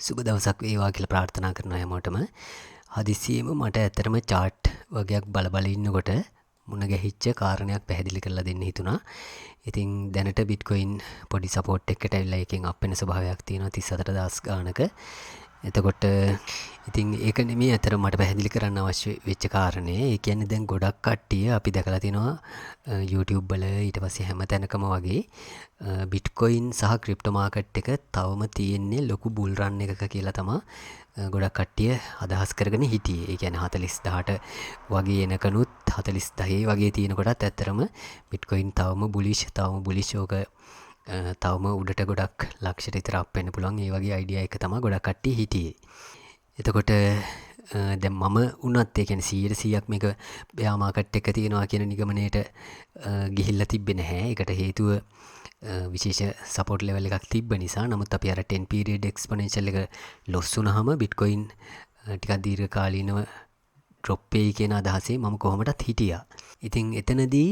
සුබ දවසක් වේවා කියලා ප්‍රාර්ථනා කරනවා හැමෝටම. හදිසියෙම මට ඇත්තටම chart වගේක් බල ඉන්නකොට මුණ ගැහිච්ච කාරණයක් පැහැදිලි කරලා දෙන්න හිතුණා. ඉතින් දැනට Bitcoin පොඩි support එකකට ඇවිල්ලා එකෙන් අප් වෙන ස්වභාවයක් තියෙනවා 34000 ගානක. එතකොට ඉතින් ඒක නෙමෙයි අතර මට පැහැදිලි කරන්න අවශ්‍ය වෙච්ච කාරණේ. ඒ කියන්නේ දැන් ගොඩක් කට්ටිය අපි දැකලා තිනවා YouTube වල ඊට පස්සේ හැම තැනකම වගේ Bitcoin සහ crypto market එක තවම තියෙන්නේ ලොකු bull run එකක කියලා තමයි ගොඩක් කට්ටිය අදහස් කරගෙන හිටියේ. ඒ කියන්නේ 40000ට වගේ එනකනුත් 40000 වගේ තියෙනකොටත් ඇත්තරම Bitcoin තවම bullish ඕක තවම උඩට ගොඩක් ලක්ෂයට විතර අප් වෙන්න පුළුවන්. ඒ වගේ අයිඩියා එක තමයි ගොඩක් කට්ටිය හිටියේ. එතකොට දැන් මම උනත් ඒ කියන්නේ 100%ක් මේක බෙයා මාකට් එක තියෙනවා කියන නිගමනයට ගිහිල්ලා තිබ්බේ නැහැ. ඒකට හේතුව විශේෂ සපෝට් ලෙවල් එකක් තිබ්බ නිසා. නමුත් අපි අර 10 period exponential එක ලොස් වුණාම Bitcoin ටිකක් දීර්ඝකාලීනව drop වෙයි කියන අදහසේ මම කොහොමදත් හිටියා. ඉතින් එතනදී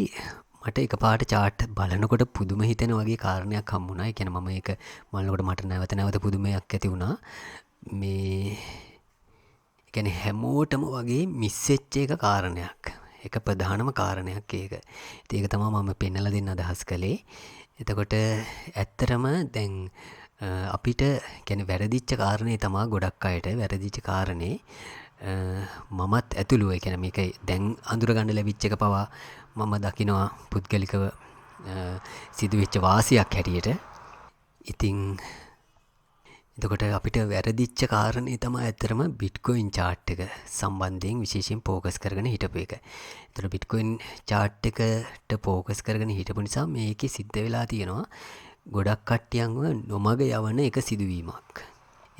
මට එකපාරට chart බලනකොට පුදුම හිතෙන වගේ කාරණයක් හම්බුණා. ඒ කියන්නේ මම ඒක බලනකොට මට නැවත පුදුමයක් ඇති වුණා. මේ කියන්නේ හැමෝටම වගේ මිස් වෙච්ච එක කාරණයක්. එක ප්‍රධානම කාරණයක් ඒක. ඉතින් ඒක තමයි මම පෙන්නලා දෙන්න අදහස් කළේ. එතකොට ඇත්තටම දැන් අපිට කියන්නේ වැරදිච්ච කාරණේ තමයි ගොඩක් අයට වැරදිච්ච කාරණේ මමත් ඇතුළුව. ඒ කියන්නේ මේක දැන් අඳුර ගන්න ලැබිච්ච එක පවා මම දකිනවා පුද්ගලිකව සිදුවෙච්ච වාසියක් හැටියට. ඉතින් එතකොට අපිට වැරදිච්ච කාරණේ තමයි ඇත්තටම Bitcoin chart එක සම්බන්ධයෙන් විශේෂයෙන් ફોකස් කරගෙන හිටපු එක. එතකොට Bitcoin chart එකට ફોකස් කරගෙන හිටපු නිසා මේකේ සිද්ධ වෙලා තියෙනවා ගොඩක් කට්ටියන්ව නොමග යවන එක සිදුවීමක්.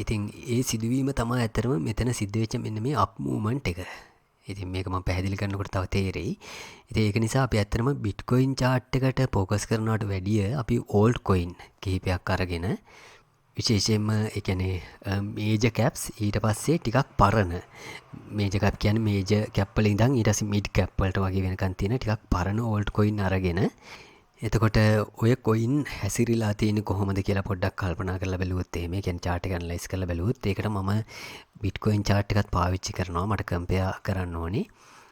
ඉතින් ඒ සිදුවීම තමයි ඇත්තටම මෙතන සිද්ධ වෙච්ච මෙන්න මේ up movement එක. ඉතින් මේක මම පැහැදිලි කරනකොට තව තේරෙයි. ඉතින් ඒක නිසා අපි ඇත්තටම Bitcoin chart එකට ફોකස් කරනවට වැඩිය අපි altcoin කිහිපයක් අරගෙන විශේෂයෙන්ම ඒ කියන්නේ මේජර් කැප්ස් ඊට පස්සේ ටිකක් පරණ මේජර් කැප් කියන්නේ මේජර් කැප් වල ඉඳන් ඊට පස්සේ මිඩ් කැප් වලට වගේ වෙනකන් තියෙන ටිකක් පරණ altcoin අරගෙන එතකොට ඔය කොයින් හැසිරීලා තියෙන්නේ කොහොමද කියලා පොඩ්ඩක් කල්පනා කරලා බැලුවොත් එහෙම ඒ කියන්නේ chart එක ඇනලයිස් කරලා බැලුවොත් ඒකට මම Bitcoin chart එකත් පාවිච්චි කරනවා මට කම්පෙයාර් කරන්න ඕනේ.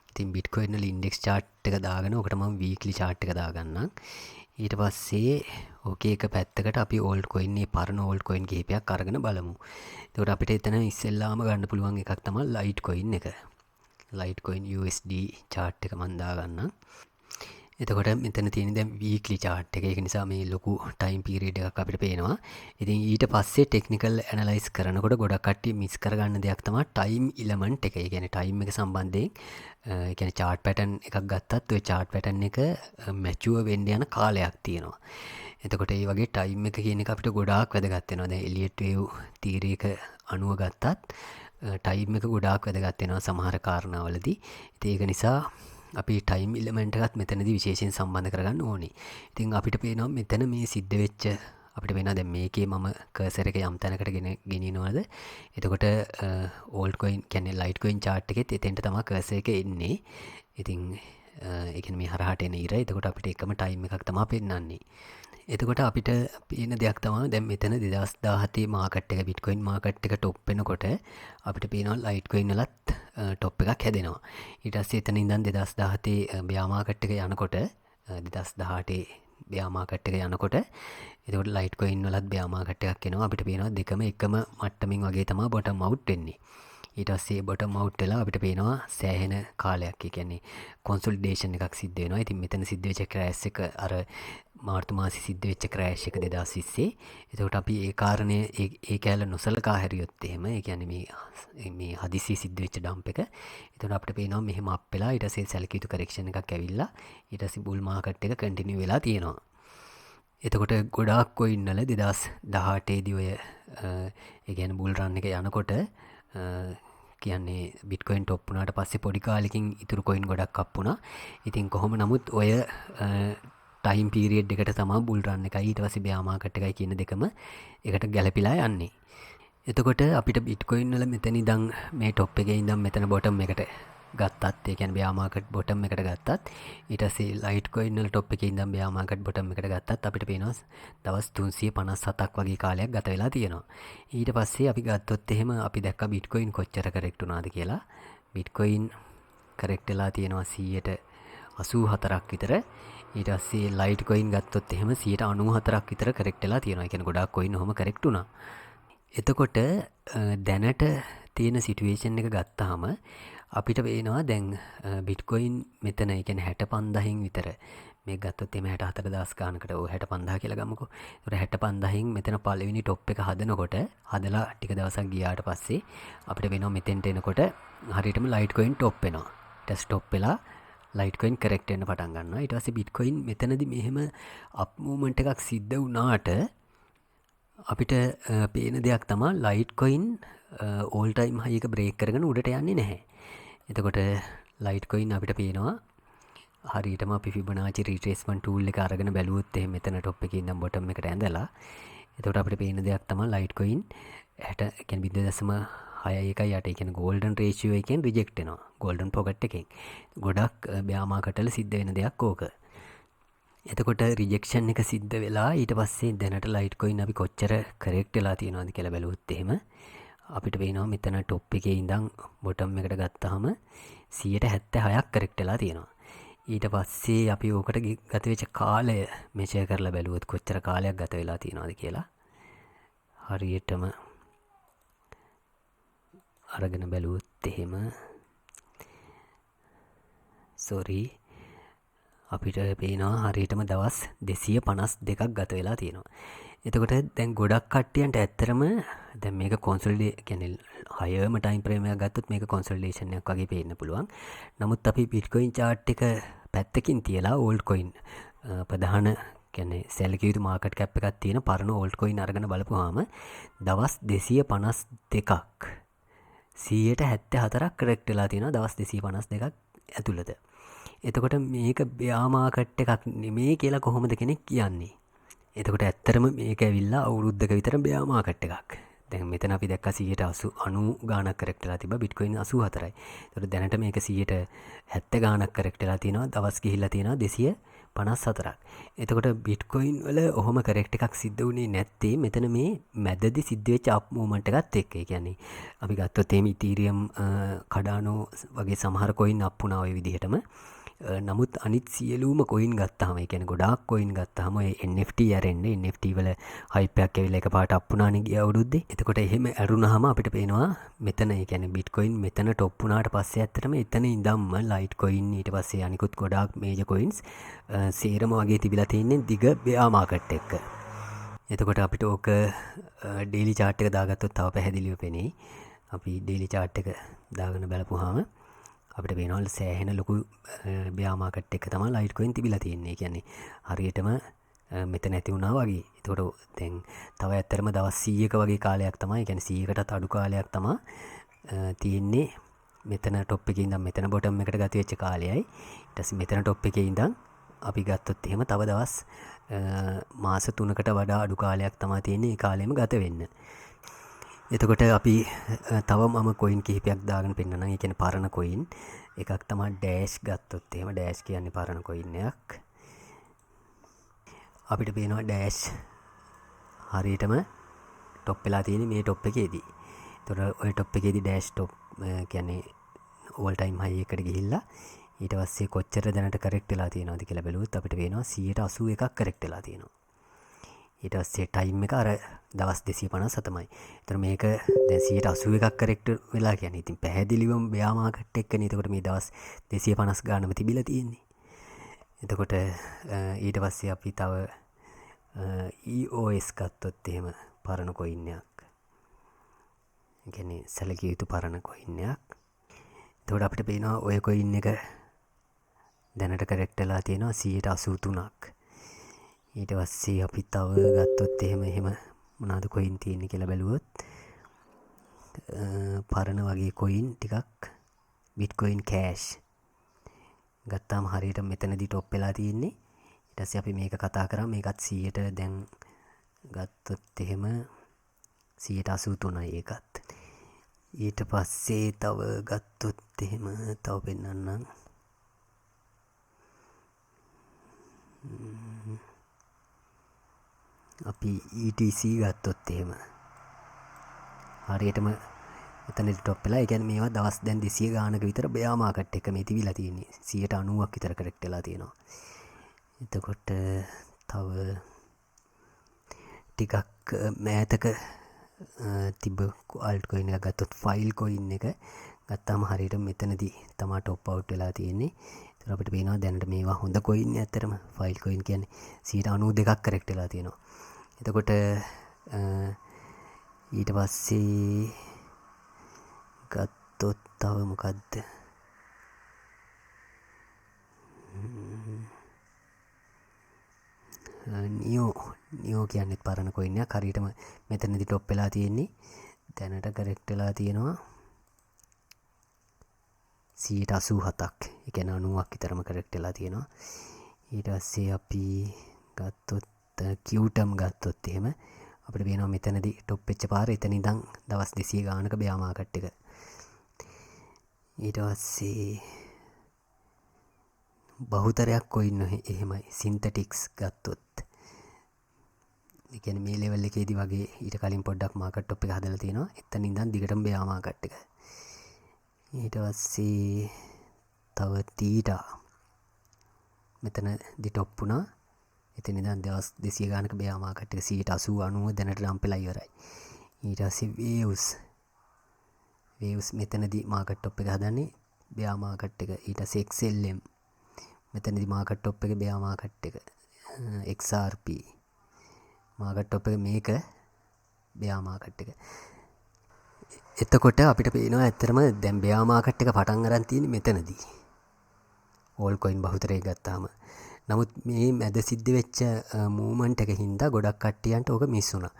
ඉතින් Bitcoin වල index chart එක දාගෙන ඔකට මම weekly chart එක දාගන්නම්. ඊට පස්සේ ඕකේ එක පැත්තකට අපි altcoin මේ පරණ altcoin කිහිපයක් අරගෙන බලමු. එතකොට අපිට එතන ඉස්සෙල්ලාම ගන්න පුළුවන් එකක් තමයි Litecoin එක. Litecoin USD chart එක මම දාගන්නම්. එතකොට මෙතන තියෙන දැන් weekly chart එක. ඒක නිසා මේ ලොකු time period එකක් අපිට පේනවා. ඉතින් ඊට පස්සේ technical analyze කරනකොට ගොඩක් කට්ටිය මිස් කරගන්න දෙයක් තමයි time element එක. ඒ කියන්නේ time එක සම්බන්ධයෙන් ඒ කියන්නේ chart pattern එකක් ගත්තත් ওই chart pattern එක mature වෙන්න යන කාලයක් තියෙනවා. එතකොට මේ වගේ time එක කියන එක අපිට ගොඩාක් වැදගත් වෙනවා. දැන් Elliott wave තීරයක අණුව ගත්තත් time එක ගොඩාක් වැදගත් වෙනවා සමහර කාරණාවලදී. ඉතින් ඒක නිසා අපි ටයිම් එලිමන්ට් එකත් මෙතනදී විශේෂයෙන් සම්බන්ධ කරගන්න ඕනේ. ඉතින් අපිට පේනවා මෙතන මේ සිද්ධ වෙච්ච අපිට පේනවා දැන් මේකේ මම කර්සර් එක යම් තැනකට ගෙනියනවාද. එතකොට altcoin කියන්නේ Litecoin chart එකෙත් එතෙන්ට තමයි කර්සර් එක එන්නේ. ඉතින් ඒ කියන්නේ මේ හරහාට එන ඉර. එතකොට අපිට එකම ටයිම් එකක් තමයි පෙන්වන්නේ. එතකොට අපිට පේන දෙයක් තමයි දැන් මෙතන 2017 මාකට් එක Bitcoin මාකට් එක টොප් වෙනකොට අපිට පේනවා Litecoin වලත් টොප් එකක් හැදෙනවා. ඊට පස්සේ එතන ඉඳන් 2017 බෙයා මාකට් එක යනකොට 2018 බෙයා මාකට් එක යනකොට එතකොට Litecoin වලත් බෙයා මාකට් එකක් එනවා. අපිට පේනවා දෙකම එකම මට්ටමින් වගේ තමයි bottom out වෙන්නේ. ඊට පස්සේ bottom out වෙලා අපිට පේනවා සෑහෙන කාලයක් ඒ කියන්නේ consolidation එකක් සිද්ධ වෙනවා. ඉතින් මෙතන සිද්ධ වෙච්ච crash එක අර මාර්තු මාසේ සිද්ධ වෙච්ච crash එක 2020. එතකොට අපි ඒ කාරණේ ඒ කැලේ නොසලකා හැරියොත් එහෙම ඒ කියන්නේ මේ හදිසි සිද්ධ වෙච්ච ඩම්ප් එක. එතකොට අපිට පේනවා මෙහෙම අප් වෙලා ඊට පස්සේ සැලකිය යුතු correction එකක් ඇවිල්ලා ඊට පස්සේ bull market එක continue වෙලා තියෙනවා. එතකොට ගොඩාක් coin වල 2018 දී ඔය ඒ කියන්නේ bull run එක යනකොට කියන්නේ Bitcoin top වුණාට පස්සේ පොඩි කාලෙකින් ඉතුරු coin ගොඩක් අප් වුණා. ඉතින් කොහොම නමුත් ඔය time period එකට තමයි bull run එකයි ඊට පස්සේ bear market එකයි කියන දෙකම එකට ගැලපිලා යන්නේ. එතකොට අපිට Bitcoin වල මෙතන ඉඳන් මේ top එකේ ඉඳන් මෙතන bottom එකට ගත්තත් ඒ කියන්නේ බෙයා මාකට් බොටම් එකට ගත්තත් ඊට පස්සේ ලයිට් කොයින් වල টොප් එකේ ඉඳන් බෙයා මාකට් බොටම් එකට ගත්තත් අපිට පේනවා දවස් 357ක් වගේ කාලයක් ගත වෙලා තියෙනවා. ඊට පස්සේ අපි ගත්තොත් එහෙම අපි දැක්ක බිට්කොයින් කොච්චර කරෙක්ට් වුණාද කියලා. බිට්කොයින් කරෙක්ට් වෙලා තියෙනවා 184ක් විතර. ඊට පස්සේ ලයිට් කොයින් ගත්තොත් එහෙම 94ක් විතර කරෙක්ට් වෙලා තියෙනවා. ඒ කියන්නේ ගොඩාක් කොයින් ඔහොම කරෙක්ට් වුණා. එතකොට දැනට තියෙන සිටුවේෂන් එක ගත්තාම අපිට පේනවා දැන් බිට්කොයින් මෙතන ඒ කියන්නේ 65000න් විතර මේ ගත්තොත් එimhe 64000 ගානකට ඕ 65000 කියලා ගමුකෝ. ඒතර 65000න් මෙතන පළවෙනි টොප් එක හදනකොට හදලා ටික දවසක් ගියාට පස්සේ අපිට වෙනවා මෙතෙන්ට එනකොට හරියටම ලයිට් කොයින් টොප් වෙනවා. ඊට ස්ටොප් වෙලා ලයිට් කොයින් කරෙක්ට් වෙන්න පටන් ගන්නවා. ඊට පස්සේ බිට්කොයින් මෙතනදී මෙහෙම අප් මූව්මන්ට් එකක් සිද්ධ වුණාට අපිට පේන දෙයක් තමයි ලයිට් කොයින් ඕල් ටයිම් හයි එක බ්‍රේක් කරගෙන උඩට යන්නේ නැහැ. එතකොට ලයිට් කොයින් අපිට පේනවා හරියටම අපි ෆිබොනාචි රිට්‍රේස්මන්ට් ටූල් එක අරගෙන බැලුවොත් එහෙම මෙතන টොප් එකේ ඉඳන් බොටම් එකට ඇඳලා එතකොට අපිට පේන දෙයක් තමයි ලයිට් කොයින් 60 කියන්නේ 0.61 යට ඒ කියන්නේ ගෝල්ඩන් රේෂියෝ එකෙන් රිජෙක්ට් වෙනවා. ගෝල්ඩන් පොකට් එකෙන්. ගොඩක් බෙයා මාකට් වල සිද්ධ වෙන දෙයක් ඕක. එතකොට රිජෙක්ෂන් එක සිද්ධ වෙලා ඊට පස්සේ දැනට ලයිට් කොයින් අපි කොච්චර කරෙක්ට් වෙලා තියෙනවද කියලා බැලුවොත් එහෙම අපිට පේනවා මෙතන টොප් එකේ ඉඳන් බොටම් එකට ගත්තාම 176ක් කරෙක්ට් වෙලා තියෙනවා. ඊට පස්සේ අපි ඕකට ගත වෙච්ච කාලය මෙෂර් කරලා බැලුවොත් කොච්චර කාලයක් ගත වෙලා තියෙනවද කියලා හරියටම අරගෙන බැලුවොත් එහෙම අපිට පේනවා හරියටම දවස් 252ක් ගත වෙලා තියෙනවා. එතකොට දැන් ගොඩක් කට්ටියන්ට ඇත්තරම දැන් මේක කොන්සොලිඩේ කියන්නේ හයම ටයිම් ෆ්‍රේම් එකක් ගත්තොත් මේක කොන්සොලිඩේෂන් එකක් වගේ පේන්න පුළුවන්. නමුත් අපි බිට්කොයින් chart එක පැත්තකින් තියලා ඕල්ඩ් කොයින් ප්‍රධාන කියන්නේ සැලකිය යුතු මාකට් කැප් එකක් තියෙන පරණ ඕල්ඩ් කොයින් අරගෙන බලපුවාම දවස් 252ක් 174ක් කරෙක්ට් වෙලා තියෙනවා දවස් 252ක් ඇතුළත. එතකොට මේක බෙයා මාකට් එකක් නෙමෙයි කියලා කොහොමද කෙනෙක් කියන්නේ? එතකොට ඇත්තරම මේක ඇවිල්ලා අවුරුද්දක විතර බෙයා මාකට් එකක්. දැන් මෙතන අපි දැක්ක 90 ගාණක් කරෙක්ට් වෙලා තිබ්බා බිට්කොයින් 84යි. එතකොට දැනට මේක 70 ගාණක් කරෙක්ට් වෙලා තියෙනවා. දවස් ගිහිල්ලා තියෙනවා 254ක්. එතකොට බිට්කොයින් වල ඔහොම කරෙක්ට් එකක් සිද්ධ වුණේ නැත්තේ මෙතන මේ මැදදී සිද්ධ වෙච්ච අප් මූව්මන්ට් එකත් එක්ක. ඒ කියන්නේ අපි ගත්තොත් එimhe ඉතීරියම් කඩානෝ වගේ සමහර කොයින් අප් වුණා ඔය විදිහටම. නමුත් අනිත් සියලුම කොයින් ගත්තාම ඒ කියන්නේ ගොඩාක් කොයින් ගත්තාම ඔය NFT ඇරෙන්නේ NFT වල හයිප් එකක් ඇවිල්ලා එකපාරට අප් වුණානේ ගිය අවුරුද්දේ. එතකොට එහෙම ඇරුණාම අපිට පේනවා මෙතන ඒ කියන්නේ බිට්කොයින් මෙතන টොප් වුණාට පස්සේ ඇත්තටම එතන ඉඳන්ම ලයිට් කොයින් ඊට පස්සේ අනිකුත් ගොඩාක් මේජර් කොයින්ස් සේරම වගේ තිබිලා තියෙන්නේ දිග බෙයා මාකට් එක. එතකොට අපිට ඕක ඩේලි chart එක දාගත්තොත් තව පැහැදිලිව පෙනේ. අපි ඩේලි chart එක දාගෙන බලපුවාම අපිට පේනවා සෑහෙන ලොකු බෙයා මාකට් එක තමයි ලයිට් කොයින් තිබිලා තියෙන්නේ. කියන්නේ හරියටම මෙතන ඇති වුණා වගේ. ඒතකොට දැන් තව ඇත්තටම දවස් 100ක වගේ කාලයක් තමයි, කියන්නේ 100කටත් අඩු කාලයක් තමයි තියෙන්නේ. මෙතන টොප් එකේ ඉඳන් මෙතන බොටම් එකට ගත වෙච්ච කාලයයි. ඊට පස්සේ මෙතන টොප් එකේ ඉඳන් අපි ගත්තොත් එහෙම තව දවස් මාස 3කට වඩා අඩු කාලයක් තමයි තියෙන්නේ. ඒ කාලෙම ගත වෙන්න. එතකොට අපි තව මම කොයින් කිහිපයක් දාගෙන පෙන්නනම්. ඒ කියන්නේ පරණ කොයින් එකක් තමයි ඩෑෂ් ගත්තොත් එහෙම ඩෑෂ් කියන්නේ පරණ කොයින් එකක්. අපිට පේනවා ඩෑෂ් හරියටම টොප් වෙලා තියෙන්නේ මේ টොප් එකේදී. ඒතකොට ওই টොප් එකේදී ඩෑෂ් টොප් කියන්නේ ඕල් ටයිම් හයි එකට ගිහිල්ලා ඊට පස්සේ කොච්චර දැනට කරෙක්ට් වෙලා තියෙනවද කියලා බැලුවොත් අපිට පේනවා 181ක් කරෙක්ට් වෙලා තියෙනවා. ඊට පස්සේ ටයිම් එක අර දවස් 257යි. ඒතර මේක දැන් 181ක් කරෙක්ට් වෙලා කියන්නේ ඉතින් පැහැදිලිවම බෙයා මාකට් එකනේ. එතකොට මේ දවස් 250 ගානම තිබිලා තියෙන්නේ. එතකොට ඊට පස්සේ අපි තව EOS ගත්තොත් එහෙම පරණ කොයින් එකක්. ඒ කියන්නේ සැලකිය යුතු පරණ කොයින් එකක්. එතකොට අපිට පේනවා ඔය කොයින් එක දැනට කරෙක්ට් වෙලා තියෙනවා 183ක්. ඊට පස්සේ අපි තව ගත්තොත් එහෙම මොනවාද කොයින් තියෙන්නේ කියලා බැලුවොත් පරණ වගේ කොයින් ටිකක් බිට්කොයින් කෑෂ් ගත්තාම හරියට මෙතනදී টොප් වෙලා තියෙන්නේ. ඊට පස්සේ අපි මේක කතා කරා මේකත් 100ට දැන් ගත්තොත් එහෙම 183යි ඒකත්. ඊට පස්සේ තව ගත්තොත් එහෙම තව පෙන්වන්නම්. අපි ETC ගත්තොත් එහෙම හරියටම එතනදි ටොප් වෙලා. ඒ කියන්නේ මේවා දවස් දැන් 200 ගානක විතර බෙයා මාකට් එක මේ තිබිලා තියෙන්නේ. 90%ක් විතර කරෙක්ට් වෙලා තියෙනවා. එතකොට තව ටිකක් මෑතක තිබ්බ අල්ට් කොයින් එක ගත්තොත් ෆයිල් කොයින් එක ගත්තාම හරියට මෙතනදී තමයි টොප් අවුට් වෙලා තියෙන්නේ. ඒතර අපිට පේනවා දැනට මේවා හොඳ කොයින් ඇත්තටම ෆයිල් කොයින් කියන්නේ 92%ක් කරෙක්ට් වෙලා තියෙනවා. එතකොට ඊට පස්සේ ගත්තොත් තව මොකද්ද? නියෝ කියන්නෙත් පරණ කොයින් එකක්. හරියටම මෙතනදී টොප් වෙලා තියෙන්නේ. දැනට කරෙක්ට් වෙලා තියෙනවා 87%ක්. ඒ කියන්නේ 90ක් විතරම කරෙක්ට් වෙලා තියෙනවා. ඊට පස්සේ අපි ගත්තොත් Qterm ගත්තොත් එහෙම අපිට පේනවා මෙතනදී টොප් වෙච්ච පාර එතන ඉඳන් දවස් 200 ගානක බෙයා මාකට් එක. ඊට පස්සේ බහුතරයක් කොයින් එහෙමයි. සින්තටික්ස් ගත්තොත් ඒ කියන්නේ මේ ලෙවල් එකේදී වගේ ඊට කලින් පොඩ්ඩක් මාකට් টොප් එක හදලා තියෙනවා. එතන ඉඳන් දිගටම බෙයා මාකට් එක. ඊට පස්සේ තව තීටා මෙතනදී টොප් වුණා. එතන ඉඳන් දවස් 200 ගානක බෙයා මාකට් එක 80-90 දැනට ඩම්ප් වෙලා ඉවරයි. ඊට පස්සේ වේව්ස් මෙතනදී මාකට් টොප් එක හදන්නේ බෙයා මාකට් එක. ඊට පස්සේ XLM මෙතනදී මාකට් টොප් එක බෙයා මාකට් එක. XRP මාකට් টොප් එක මේක බෙයා මාකට් එක. එතකොට අපිට පේනවා ඇත්තටම දැන් බෙයා මාකට් එක පටන් අරන් තියෙන්නේ මෙතනදී. ඕල් කොයින් බහුතරය ගත්තාම. නමුත් මේ මැද සිද්ධ වෙච්ච මූවමන්ට් එක හින්දා ගොඩක් කට්ටියන්ට ඕක මිස් වුණා.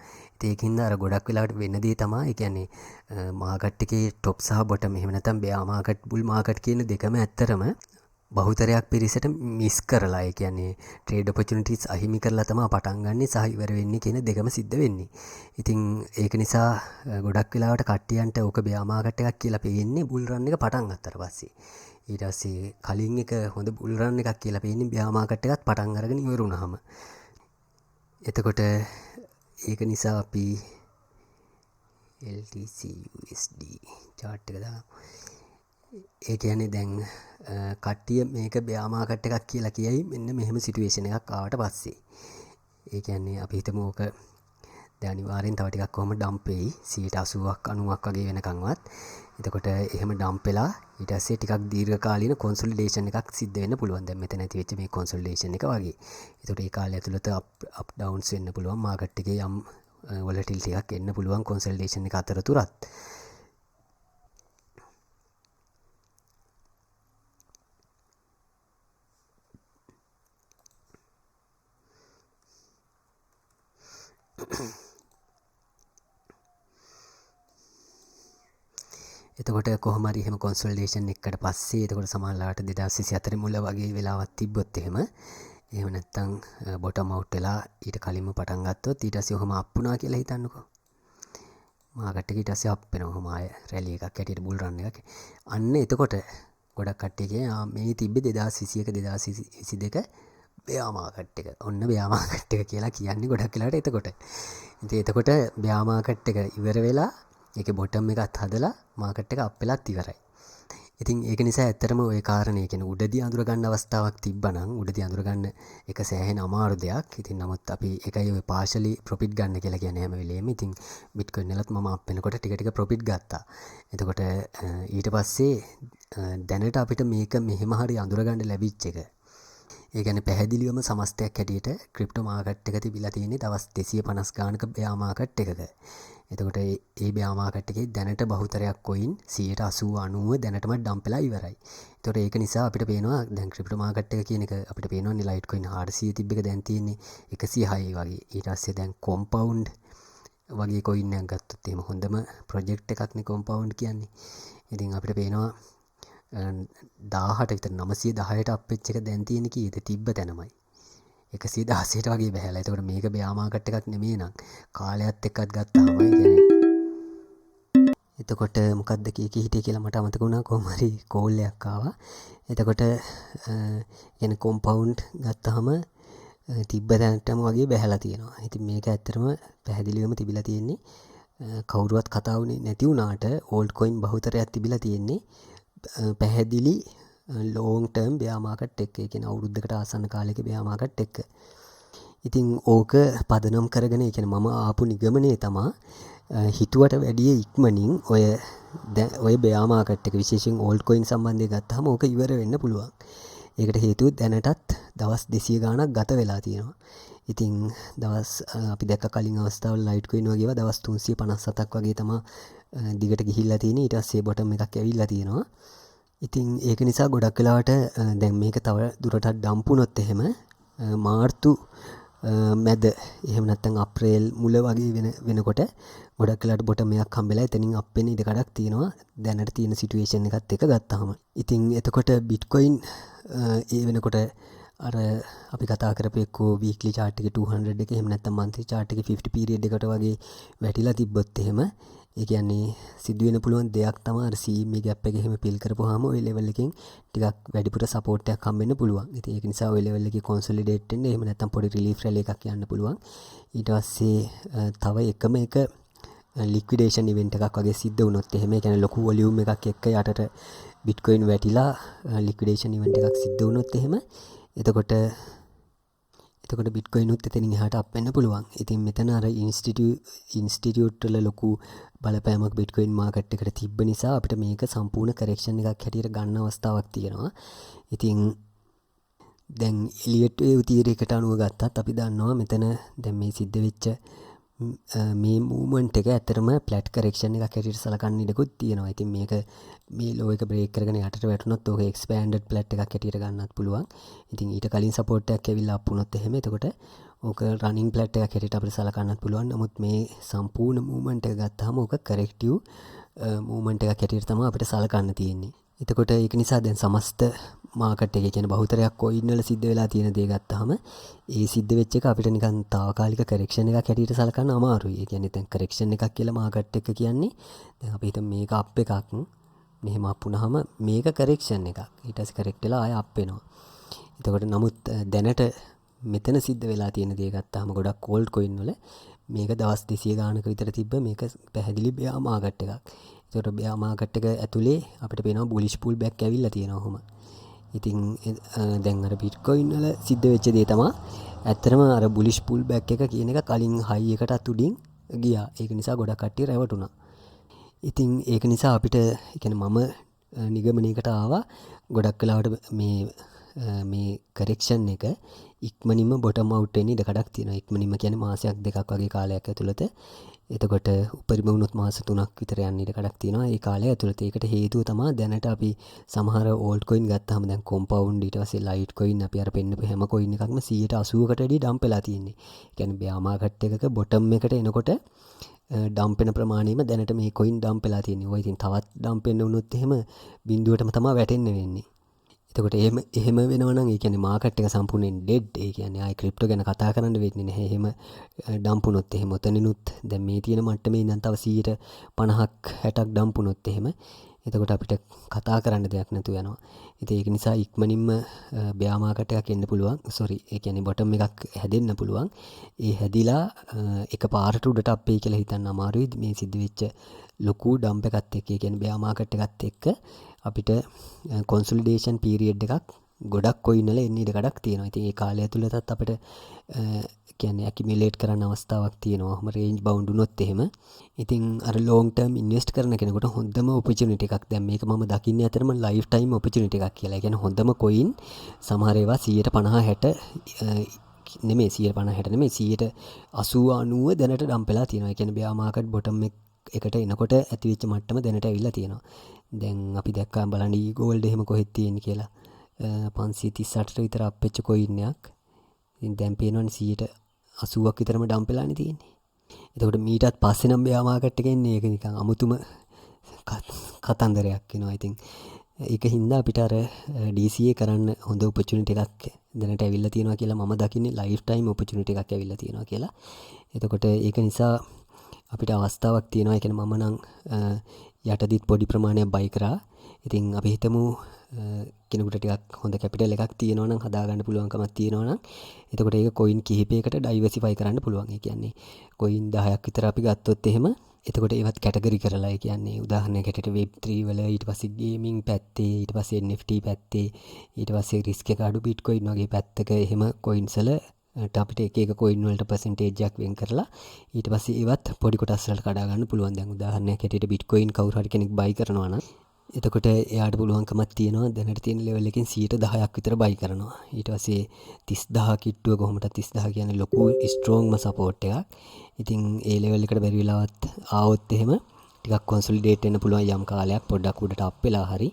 ඒක හින්දා අර ගොඩක් වෙලාවට වෙන දේ තමයි ඒ කියන්නේ මාකට් එකේ টොප් සහ බොටම් එහෙම නැත්නම් බෙයා මාකට් බුල් මාකට් කියන දෙකම ඇත්තටම බහුතරයක් පිරිසට මිස් කරලා ඒ කියන්නේ ට්‍රේඩ් ඔපචුනිටිස් අහිමි කරලා තමයි පටන් ගන්නෙ සහ ඉවර වෙන්නේ කියන දෙකම සිද්ධ වෙන්නේ. ඉතින් ඒක නිසා ගොඩක් වෙලාවට කට්ටියන්ට ඕක බෙයා මාකට් එකක් කියලා පේන්නේ බුල් රන් එක පටන් ගත්තට පස්සේ. ඊට පස්සේ කලින් එක හොඳ බුල් රන් එකක් කියලා පේන්නේ බෙයා මාකට් එකත් පටන් අරගෙන ඉවර වුණාම. එතකොට ඒක නිසා අපි LTC USD chart එක දාමු. ඒ කියන්නේ දැන් කට්ටිය මේක බෙයා මාකට් එකක් කියලා කියයි මෙන්න මෙහෙම සිටුේෂන් එකක් ආවට පස්සේ. ඒ කියන්නේ අපි හිතමු ඕක දැන් අනිවාර්යෙන් තව ටිකක් කොහොම ඩම්ප් වෙයි 80%ක් 90ක් වගේ වෙනකන්වත්. එතකොට එහෙම ඩම්ප් වෙලා ඊට පස්සේ ටිකක් දීර්ඝකාලීන කොන්සොලිඩේෂන් එකක් සිද්ධ වෙන්න පුළුවන්. දැන් මෙතන ඇති වෙච්ච මේ කොන්සොලිඩේෂන් එක වගේ. එතකොට ඒ කාලය ඇතුළත අප් ඩවුන්ස් වෙන්න පුළුවන්. මාකට් එකේ යම් වොලටිලිටි එකක් එන්න පුළුවන් කොන්සොලිඩේෂන් එක අතරතුරත්. එතකොට කොහොම හරි එහෙම කොන්සොලිඩේෂන් එකකට පස්සේ එතකොට සමහරවිට 2024 මුල වගේ වෙලාවක් තිබ්බොත් එහෙම නැත්තම් බොටම් අවුට් වෙලා ඊට කලින්ම පටන් ගත්තොත් ඊට පස්සේ ඔහම අප් වුණා කියලා හිතන්නකෝ. මාකට් එක ඊට පස්සේ අප් වෙනවා. ඔහම ආය රැලි එකක් හැටියට බුල් රන් එකක්. අන්න එතකොට ගොඩක් කට්ටිය කියන්නේ මේ තිබ්බේ 2021 2022 බෙයා මාකට් එක. ඔන්න බෙයා මාකට් එක කියලා කියන්නේ ගොඩක් වෙලාවට එතකොට. ඉතින් එතකොට බෙයා මාකට් එක ඉවර වෙලා ඒකේ බොටම් එකත් හදලා මාකට් එක අප් වෙලාත් ඉවරයි. ඉතින් ඒක නිසා ඇත්තටම ওই කාරණේ කියන උඩදී අඳුර ගන්න අවස්ථාවක් තිබ්බනම් උඩදී අඳුර ගන්න එක සෑහෙන අමාරු දෙයක්. ඉතින් නමුත් අපි ඒකයි ওই පාෂලි ප්‍රොෆිට් ගන්න කියලා කියන්නේ හැම වෙලෙම. ඉතින් බිට්කොයින් වලත් මම අප් වෙනකොට ටික ටික ප්‍රොෆිට් ගත්තා. එතකොට ඊට පස්සේ දැනට අපිට මේක මෙහෙම හරි අඳුර ගන්න ලැබිච්ච එක. ඒ කියන්නේ පැහැදිලිවම සමස්තයක් හැටියට ක්‍රිප්ටෝ මාකට් එක තිබිලා තියෙන්නේ දවස් 250 ගානක බෙයා මාකට් එකක. එතකොට ඒ බෙයා මාකට් එකේ දැනට බහුතරයක් කොයින් 80-90 දැනටම ඩම්ප් වෙලා ඉවරයි. එතකොට ඒක නිසා අපිට පේනවා දැන් ක්‍රිප්ටෝ මාකට් එක කියන එක අපිට පේනවනේ ලයිට් කොයින් 400 තිබ්බ එක දැන් තියෙන්නේ 106 වගේ. ඊට පස්සේ දැන් කොම්පවුන්ඩ් වගේ කොයින් එකක් ගත්තොත් එහෙම හොඳම ප්‍රොජෙක්ට් එකක්නේ කොම්පවුන්ඩ් කියන්නේ. ඉතින් අපිට පේනවා 1000ට විතර 910ට අප් වෙච්ච එක දැන් තියෙන කීයද තිබ්බ තැනමයි 116ට වගේ බහැලා. එතකොට මේක බෙයා මාකට් එකක් නෙමෙයි නං කාලයත් එක්කත් ගත්තාම එතකොට මොකක්ද හිටිය කියලා මට අමතක වුණා කොහොම හරි කෝල් එකක් ආවා. එතකොට يعني කොම්පවුන්ඩ් ගත්තාම තිබ්බ තැනටම වගේ බැහැලා තියෙනවා. ඉතින් මේක ඇත්තටම පැහැදිලිවම තිබිලා තියෙන්නේ කවුරුවත් කතා වුණේ නැති වුණාට ඕල්ඩ් කොයින් බහුතරයක් තිබිලා තියෙන්නේ පැහැදිලි ලෝන් ටර්ම් බෙයා මාකට් එක. ඒ කියන්නේ අවුරුද්දකට ආසන්න කාලයක බෙයා මාකට් එක. ඉතින් ඕක පදනම් කරගෙන ඒ කියන්නේ මම ආපු නිගමනය තමා හිතුවට වැඩිය ඉක්මනින් ඔය බෙයා මාකට් එක විශේෂයෙන් ඕල්ඩ් කොයින් සම්බන්ධය ගත්තාම ඕක ඉවර වෙන්න පුළුවන්. ඒකට හේතුව දැනටත් දවස් 200 ගාණක් ගත වෙලා තියෙනවා. ඉතින් දවස් අපි දැක්ක කලින් අවස්ථාවල ලයිට් කොයින් වගේ ඒවා දවස් 357ක් වගේ තමයි දිගට ගිහිල්ලා තියෙන්නේ. ඊට පස්සේ බොටම් එකක් ඇවිල්ලා තියෙනවා. ඉතින් ඒක නිසා ගොඩක් වෙලාවට දැන් මේක තව දුරටත් ඩම්පුනොත් එහෙම මාර්තු මැද එහෙම නැත්නම් අප්‍රේල් මුල වගේ වෙනකොට ගොඩක් වෙලාවට බොටම් එකක් හම්බෙලා එතනින් අප් වෙන ඉඩ කඩක් තියෙනවා දැනට තියෙන සිටුේෂන් එකත් එක ගත්තාම. ඉතින් එතකොට බිට්කොයින් ඒ වෙනකොට අර අපි කතා කරපේකෝ වීක්ලි chart එකේ 200 එක එහෙම නැත්නම් monthly chart එකේ 50 period එකට වගේ වැටිලා තිබ්බොත් එහෙම ඒ කියන්නේ සිදු වෙන පුළුවන් දෙයක් තමයි අර CME gap එක එහෙම පිල් කරපුවාම ওই level එකෙන් ටිකක් වැඩිපුර support එකක් හම්බෙන්න පුළුවන්. ඉතින් ඒක නිසා ওই level එකේ consolidate වෙන්න එහෙම නැත්නම් පොඩි relief rally එකක් යන්න පුළුවන්. ඊට පස්සේ තව එකම එක liquidation event එකක් වගේ සිද්ධ වුණොත් එහෙම ඒ කියන්නේ ලොකු volume එකක් එක්ක යටට bitcoin වැටිලා liquidation event එකක් සිද්ධ වුණොත් එහෙම එතකොට bitcoin උත් එතනින් එහාට අප් වෙන්න පුළුවන්. ඉතින් මෙතන අර ඉන්ස්ටිටියුට් වල ලොකු බලපෑමක් bitcoin මාකට් එකට තිබ්බ නිසා අපිට මේක සම්පූර්ණ correction එකක් හැටියට ගන්න අවස්ථාවක් තියෙනවා. ඉතින් දැන් එලියට් වේව් තියරි එකට අනුව ගත්තත් අපි දන්නවා මෙතන දැන් මේ සිද්ධ වෙච්ච මේ මූවමන්ට් එක ඇත්තටම ෆ්ලැට් කරෙක්ෂන් එකක් හැටියට සලකන්න ඉඩකුත් තියෙනවා. ඉතින් මේක මේ ලෝ එක බ්‍රේක් කරගෙන යටට වැටුණොත් ඕක එක්ස්පෑන්ඩඩ් ෆ්ලැට් එකක් හැටියට ගන්නත් පුළුවන්. ඉතින් ඊට කලින් සපෝට් එකක් ඇවිල්ලා අප් වුණොත් එහෙම එතකොට ඕක රනින් ෆ්ලැට් එකක් හැටියට අපිට සලකන්නත් පුළුවන්. නමුත් මේ සම්පූර්ණ මූවමන්ට් එක ගත්තාම ඕක කරෙක්ටිව් මූවමන්ට් එකක් හැටියට තමයි අපිට සලකන්න තියෙන්නේ. එතකොට ඒක නිසා දැන් සමස්ත මාකට් එකේ කියන්නේ බහුතරයක් කොයින් වල සිද්ධ වෙලා තියෙන දේ ගත්තාම ඒ සිද්ධ වෙච්ච එක අපිට නිකන් తాවකාලික කරෙක්ෂන් එකක් හැටියට සලකන්න අමාරුයි. ඒ කියන්නේ දැන් කරෙක්ෂන් එකක් කියලා මාකට් එක කියන්නේ දැන් අපි හිතමු මේක අප් එකක් මෙහෙම අප් වුණාම මේක කරෙක්ෂන් එකක්. ඊට පස්සේ කරෙක්ට් වෙලා ආය අප් වෙනවා. එතකොට නමුත් දැනට මෙතන සිද්ධ වෙලා තියෙන දේ ගත්තාම ගොඩක් කෝල්ඩ් කොයින් වල මේක දවස් 200 ගානක විතර තිබ්බ මේක පැහැදිලි බෙයා මාකට් එකක්. ඒකට බෙයා මාකට් එක ඇතුලේ අපිට පේනවා බුලිෂ් පුල් බෑක් ඇවිල්ලා තියෙනවා ඔහොම. ඉතින් දැන් අර බිට්කොයින් වල සිද්ධ වෙච්ච දේ තමයි ඇත්තටම අර බුලිෂ් පුල් බෑක් එක කියන එක කලින් හයි එකටත් උඩින් ගියා. ඒක නිසා ගොඩක් කට්ටිය රැවටුණා. ඉතින් ඒක නිසා අපිට يعني මම නිගමනයකට ආවා ගොඩක් වෙලාවට මේ කරෙක්ෂන් එක ඉක්මනින්ම බොටම් අවුට් වෙන්න ඉඩ කඩක් තියෙනවා. ඉක්මනින්ම කියන්නේ මාසයක් දෙකක් වගේ කාලයක් ඇතුළත. එතකොට උපරිම වුණොත් මාස 3ක් විතර යන්න ඉඩ කඩක් තියෙනවා. ඒ කාලය ඇතුළත ඒකට හේතුව තමයි දැනට අපි සමහර ඕල්ඩ් කොයින් ගත්තාම දැන් කොම්පවුන්ඩ් ඊට පස්සේ ලයිට් කොයින් අපි අර පෙන්නපු හැම කොයින් එකක්ම 180කට වැඩි ඩම්ප් වෙලා තියෙන්නේ. ඒ කියන්නේ බෙයා මාකට් එකක බොටම් එකට එනකොට ඩම්ප් වෙන ප්‍රමාණයම දැනට මේ කොයින් ඩම්ප් වෙලා තියෙන්නේ. ඔය ඉතින් තවත් ඩම්ප් වෙන්න වුණොත් එහෙම බිඳුවටම තමයි වැටෙන්න වෙන්නේ. එතකොට එහෙම වෙනවා නම් ඒ කියන්නේ මාකට් එක සම්පූර්ණයෙන් ඩෙඩ්. ඒ කියන්නේ ආයි ක්‍රිප්ටෝ ගැන කතා කරන්න වෙන්නේ නැහැ. එහෙම ඩම්ප් වුණොත් එහෙම ඔතනිනුත් දැන් මේ තියෙන මට්ටමේ ඉඳන් තව 50ක් 60ක් ඩම්ප් වුණොත් එහෙම එතකොට අපිට කතා කරන්න දෙයක් නැතු වෙනවා. ඉතින් ඒක නිසා ඉක්මනින්ම බෙයා මාකට් එකක් එන්න පුළුවන්. ඒ කියන්නේ බොටම් එකක් හැදෙන්න පුළුවන්. ඒ හැදිලා එක පාරට උඩට අපේ කියලා හිතන්න අමාරුයි. මේ සිද්ධ වෙච්ච ලොකු ඩම්ප් එකත් එක්ක ඒ කියන්නේ බෙයා මාකට් එකත් එක්ක අපිට කොන්සොලිඩේෂන් පීරියඩ් එකක් ගොඩක් කොයින් වල එන්න ඉඩ කඩක් තියෙනවා. ඉතින් ඒ කාලය ඇතුළතත් අපිට කියන්නේ ඇකියුමුලේට් කරන්න අවස්ථාවක් තියෙනවා. ඔහම රේන්ජ් බවුන්ඩ් වුණොත් එහෙම. ඉතින් අර ලොන්ග් ටර්ම් ඉන්වෙස්ට් කරන කෙනෙකුට හොඳම ඔපචුනිටි එකක්. දැන් මේක මම දකින්නේ අතරම ලයිෆ් ටයිම් ඔපචුනිටි එකක් කියලා. ඒ කියන්නේ හොඳම කොයින් සමහර ඒවා 150 60 නෙමෙයි 150 60 නෙමෙයි 80 90 දැනට ඩම්ප් වෙලා තියෙනවා. ඒ කියන්නේ බෙයා මාකට් බොටම් එකට එනකොට ඇතිවෙච්ච මට්ටම දැනට ඇවිල්ලා තියෙනවා. දැන් අපි දැක්කා බලන්න ඊගෝල්ඩ් එහෙම කොහෙද තියෙන්නේ කියලා 538ට විතර අප් වෙච්ච කොයින් එකක්. ඉතින් දැන් පේනවනේ 80ක් විතරම ඩම්ප් වෙලානේ තියෙන්නේ. එතකොට මීටත් පස්සේ නම් බෙයා මාකට් එක එන්නේ ඒක නිකන් අමුතුම කතන්දරයක් වෙනවා. ඉතින් ඒක හින්දා අපිට අර DCA කරන්න හොඳ ඔපචුනිටි එකක් දැනට ඇවිල්ලා තියෙනවා කියලා මම දකින්නේ ලයිෆ් ටයිම් ඔපචුනිටි එකක් ඇවිල්ලා තියෙනවා කියලා. එතකොට ඒක නිසා අපිට අවස්ථාවක් තියෙනවා. ඒ කියන්නේ මම නම් යටදිත් පොඩි ප්‍රමාණයක් බයි කරා. ඉතින් අපි හිතමු කෙනෙකුට ටිකක් හොඳ කැපිටල් එකක් තියෙනවා නම්, හදාගන්න පුළුවන්කමක් තියෙනවා නම්, එතකොට ඒක කොයින් කිහිපයකට ඩයිවර්සිෆයි කරන්න පුළුවන්. ඒ කියන්නේ කොයින් 10ක් විතර අපි ගත්තොත් එහෙම, එතකොට ඒවත් කැටගරි කරලා, ඒ කියන්නේ උදාහරණයක් හැටියට Web3 වල, ඊට පස්සේ ගේමින් පැත්තේ, ඊට පස්සේ NFT පැත්තේ, ඊට පස්සේ රිස්ක් එක අඩු බිට්කොයින් වගේ පැත්තක එහෙම කොයින්ස් වල අපිට එක එක කොයින් වලට පර්සන්ටේජ් එකක් වෙන් කරලා ඊට පස්සේ ඒවත් පොඩි කොටස් වලට කඩා ගන්න පුළුවන්. දැන් උදාහරණයක් හැටියට බිට්කොයින් කවුරු හරි කෙනෙක් බයි කරනවා නම්, එතකොට එයාට පුළුවන්කමක් තියෙනවා දැනට තියෙන ලෙවල් එකෙන් 10%ක් විතර බයි කරනවා. ඊට පස්සේ 30000 කිට්ටුව කොහොමද 30000 කියන්නේ ලොකු ස්ට්‍රෝංම සපෝට් එකක්. ඉතින් ඒ ලෙවල් එකට බැරි වෙලාවත් ආවොත් එහෙම ටිකක් කොන්සොලිඩේට් වෙන්න පුළුවන් යම් කාලයක්, පොඩ්ඩක් උඩට අප් වෙලා හරි.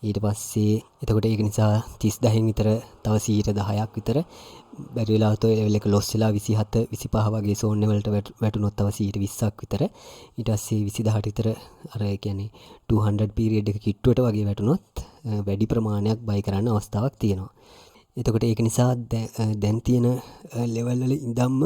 ඊට පස්සේ එතකොට ඒක නිසා 30000න් විතර තව 10%ක් විතර බැරි වෙලාවත් ඔය ලෙවල් එක ලොස් වෙලා 27 25 වගේ සෝන් වලට වැටුනොත් තව 20%ක් විතර. ඊට පස්සේ 20000ට විතර අර ඒ කියන්නේ 200 පීරියඩ් එක කිට්ටුවට වගේ වැටුනොත් වැඩි ප්‍රමාණයක් බයි කරන්න අවස්ථාවක් තියෙනවා. එතකොට ඒක නිසා දැන් තියෙන ලෙවල් වල ඉඳන්ම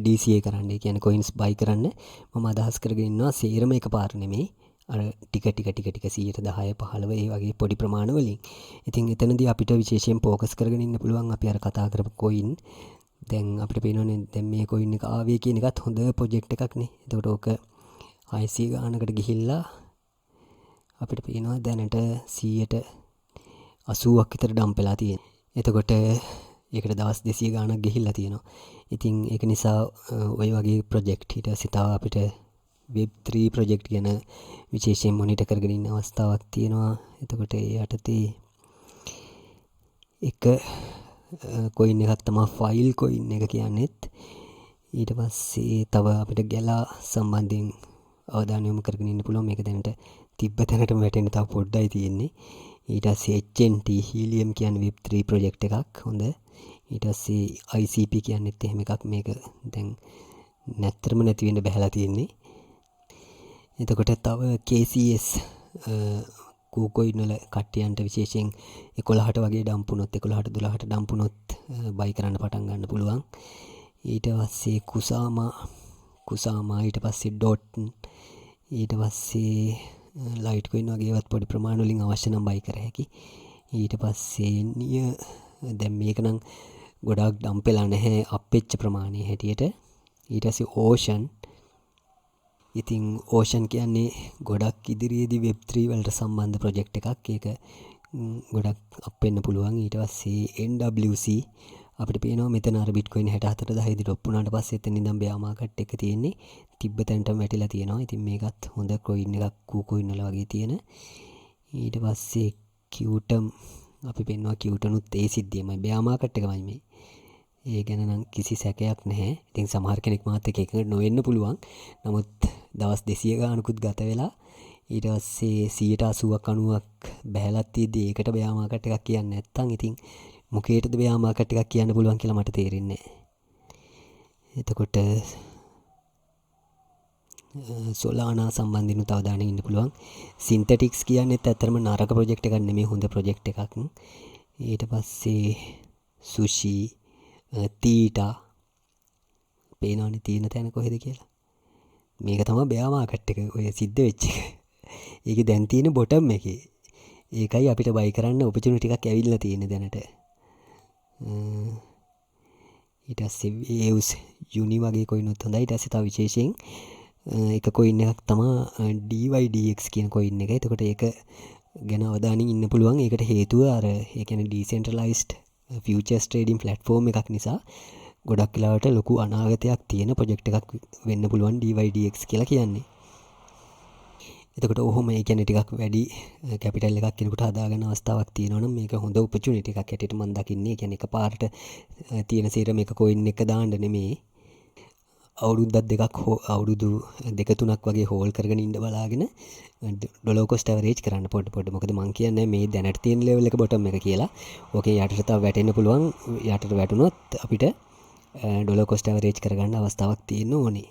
DCA කරන්න. ඒ කියන්නේ කොයින්ස් බයි කරන්න මම අදහස් කරගෙන ඉන්නවා. සේරම එකපාර නෙමෙයි. අර ටික 10 15 ඒ වගේ පොඩි ප්‍රමාණ වලින්. ඉතින් එතනදී අපිට විශේෂයෙන් ફોකස් කරගෙන ඉන්න පුළුවන් අපි අර කතා කරපු කොයින්. දැන් අපිට පේනවනේ දැන් මේ කොයින් එක ආවේ කියන එකත් හොඳ ප්‍රොජෙක්ට් එකක් නේ. එතකොට ඕක 600 ගානකට ගිහිල්ලා අපිට පේනවා දැනට 80ක් විතර ඩම්ප් වෙලා තියෙනවා. එතකොට ඒකට දවස් 200 ගානක් ගිහිල්ලා තියෙනවා. ඉතින් ඒක නිසා ওই වගේ ප්‍රොජෙක්ට් ඊට පස්සේ තව අපිට Web3 ප්‍රොජෙක්ට් ගැන විශේෂයෙන් මොනිටර් කරගෙන ඉන්න අවස්ථාවක් තියෙනවා. එතකොට ඒ යටතේ එක කොයින් එකක් තමයි ෆයිල් කොයින් එක කියන්නේත්. ඊට පස්සේ තව අපිට ගැලා සම්බන්ධයෙන් අවධානය යොමු කරගෙන ඉන්න පුළුවන්. මේක දැනට තිබ්බ තැනටම වැටෙන්න තව පොඩ්ඩයි තියෙන්නේ. ඊට පස්සේ HNT Helium කියන්නේ Web3 ප්‍රොජෙක්ට් එකක් හොඳ. ඊට පස්සේ ICP කියන්නේත් එහෙම එකක්. මේක දැන් නැත්තරම නැති වෙන්න බහැලා තියෙන්නේ. එතකොට තව KCS කෝකොයින් වල කට්ටියන්ට විශේෂයෙන් 11ට වගේ ඩම්පුනොත් 11ට 12ට ඩම්පුනොත් බයි කරන්න පටන් ගන්න පුළුවන්. ඊට පස්සේ කුසාමා ඊට පස්සේ ඩොට් ඊට පස්සේ ලයිට්කොයින් වගේවත් පොඩි ප්‍රමාණ වලින් අවශ්‍ය නම් බයි කර හැකි. ඊට පස්සේ නිය දැන් මේක නම් ගොඩාක් ඩම්ප් වෙලා නැහැ අප්පෙච්ච ප්‍රමාණය හැටියට. ඊට පස්සේ ඕෂන්. ඉතින් ඕෂන් කියන්නේ ගොඩක් ඉදිරියේදී Web3 වලට සම්බන්ධ ප්‍රොජෙක්ට් එකක්. ඒක ගොඩක් අප් වෙන්න පුළුවන්. ඊට පස්සේ NWC අපිට පේනවා මෙතන අර බිට්කොයින් 64000 දී ඩ්‍රොප් වුණාට පස්සේ එතන ඉඳන් බෙයා මාකට් එක තියෙන්නේ තිබ්බ තැනටම වැටිලා තියෙනවා. ඉතින් මේකත් හොඳ කොයින් එකක් කූකොයින් වල වගේ තියෙන. ඊට පස්සේ Qtum අපි පෙන්නවා Qtunuත් ඒ සිද්ධියමයි බෙයා මාකට් එකමයි මේ. ඒ ගැන නම් කිසි සැකයක් නැහැ. ඉතින් සමහර කෙනෙක් මාත් එක්ක එකඟ නොවෙන්න පුළුවන්. නමුත් දවස් 200 ගානකුත් ගත වෙලා ඊට පස්සේ 80ක් 90ක් බහැලත් තියෙද්දි ඒකට බෙයා මාකට් එකක් කියන්නේ නැත්තම් ඉතින් මොකේටද බෙයා මාකට් එකක් කියන්න පුළුවන් කියලා මට තේරෙන්නේ නැහැ. එතකොට සොලානා සම්බන්ධිනුත් අවධානයෙන් ඉන්න පුළුවන්. සින්තටික්ස් කියන්නේත් ඇත්තටම නරක ප්‍රොජෙක්ට් එකක් නෙමෙයි හොඳ ප්‍රොජෙක්ට් එකක්. ඊට පස්සේ සුෂි තීටා පේනවනේ තියෙන තැන කොහෙද කියලා. මේක තමයි බෙයා මාකට් එක ඔය සිද්ධ වෙච්ච එක. ඒකේ දැන් තියෙන බොටම් එකේ. ඒකයි අපිට බයි කරන්න ඔපචුනිටි එකක් ඇවිල්ලා තියෙන්නේ දැනට. ඊට පස්සේ වේව්ස් යුනි වගේ කොයිනුත් හොඳයි. ඊට පස්සේ තව විශේෂයෙන් එක කොයින් එකක් තමයි DYDX කියන කොයින් එක. එතකොට ඒක ගැන අවධානයෙන් ඉන්න පුළුවන්. ඒකට හේතුව අර ඒ කියන්නේ ඩිසෙන්ට්‍රලයිස්ඩ් ෆියුචර්ස් ට්‍රේඩින් ප්ලැට්ෆෝම් එකක් නිසා ගොඩක් වෙලාවට ලොකු අනාගතයක් තියෙන ප්‍රොජෙක්ට් එකක් වෙන්න පුළුවන් DYDX කියලා කියන්නේ. එතකොට ඔහොම ඒ කියන්නේ ටිකක් වැඩි කැපිටල් එකක් කෙනෙකුට හදාගන්න අවස්ථාවක් තියෙනවා නම් මේක හොඳ ඔපචුනිටි එකක් හැටියට මම දකින්නේ. ඒ කියන්නේ එකපාරට තියෙන සීර මේක කොයින් එක දාන්න නෙමෙයි. අවුරුදු දෙක තුනක් වගේ හෝල් කරගෙන ඉන්න බලාගෙන ඩොලර් කොස්ට් ඇවරේජ් කරන්න පොඩ. මොකද මං කියන්නේ මේ දැනට තියෙන ලෙවල් එක බොටම් එක කියලා. ඕකේ යටට තව වැටෙන්න පුළුවන්. යටට වැටුනොත් අපිට ඩොලර් කොස්ට් ඇවරේජ් කරගන්න අවස්ථාවක් තියෙන්න ඕනේ.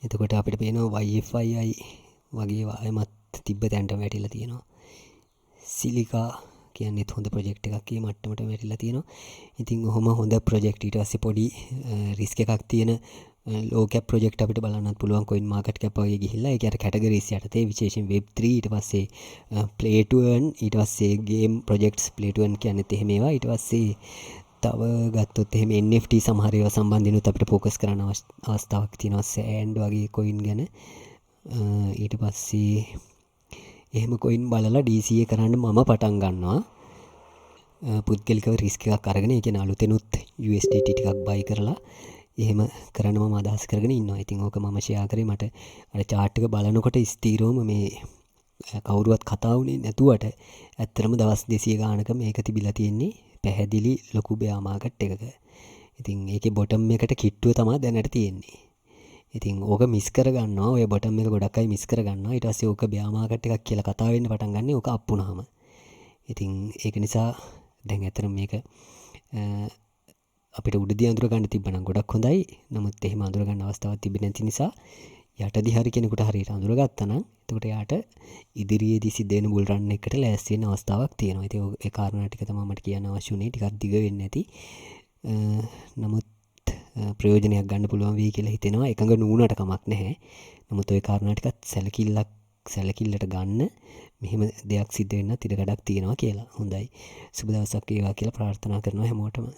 එතකොට අපිට පේනවා YFI වගේ ආයමත් තිබ්බ තැනට වැටිලා තියෙනවා. සිලිකා කියන්නේ හොඳ ප්‍රොජෙක්ට් එකක් මේ මට්ටමට වැටිලා තියෙනවා. ඉතින් ඔහොම හොඳ ප්‍රොජෙක්ට් ඊට පස්සේ පොඩි රිස්ක් එකක් තියෙන ලෝ කැප් ප්‍රොජෙක්ට් අපිට බලන්නත් පුළුවන් කොයින් මාකට් කැප් වගේ ගිහිල්ලා ඒක අර කැටගරිස් යටතේ විශේෂයෙන් web3 ඊට පස්සේ play to earn ඊට පස්සේ game projects play to earn කියන්නේත් එහෙම ඒවා ඊට පස්සේ තව ගත්තොත් එහෙම NFT සමහර ඒවා සම්බන්ධිනුත් අපිට ફોකස් කරන්න අවස්ථාවක් තියෙනවා සෑන්ඩ් වගේ කොයින් ගැන ඊට පස්සේ එහෙම කොයින් බලලා DCA කරන්න මම පටන් ගන්නවා පුද්ගලිකව රිස්ක් එකක් අරගෙන ඒ කියන්නේ අලුතෙනුත් USDT ටිකක් buy කරලා එහෙම කරන්න මම අදහස් කරගෙන ඉන්නවා. ඉතින් ඕක මම ෂෙයා කරේ මට අර chart එක බලනකොට ස්ථීරවම මේ කවුරුවත් කතා වුණේ නැතුවට ඇත්තටම දවස් 200 ගානක මේක තිබිලා තියෙන්නේ පැහැදිලි ලොකු bear market එකක. ඉතින් ඒකේ bottom එකට කිට්ටුව තමයි දැනට තියෙන්නේ. ඉතින් ඕක මිස් කරගන්නවා. ඔය bottom එක ගොඩක් අය මිස් කරගන්නවා. ඊට පස්සේ ඕක bear market එකක් කියලා කතා වෙන්න පටන් ගන්න ඕක අප් වුණාම. ඉතින් ඒක නිසා දැන් ඇත්තටම මේක අපිට උඩදී අඳුර ගන්න තිබ්බනම් ගොඩක් හොඳයි. නමුත් එහෙම අඳුර ගන්න අවස්ථාවක් තිබෙන්නේ නැති නිසා යටදී හරි කෙනෙකුට හරියට අඳුරගත්තා නම් එතකොට යාට ඉදිරියේදී සිද්ධ වෙන බුල් රන් එකකට ලෑස්ති වෙන අවස්ථාවක් තියෙනවා. ඉතින් ඒ කාරණා ටික තමයි මට කියන්න අවශ්‍ය වුණේ. ටිකක් දිග වෙන්නේ නැති. නමුත් ප්‍රයෝජනයක් ගන්න පුළුවන් වෙයි කියලා හිතෙනවා. එකඟ නුනට කමක් නැහැ. නමුත් ওই කාරණා ටිකත් සැලකිල්ලට ගන්න මෙහෙම දෙයක් සිද්ධ වෙන්නත් ඉඩ කඩක් තියෙනවා කියලා. හොඳයි. සුබ දවසක් වේවා කියලා ප්‍රාර්ථනා කරනවා හැමෝටම.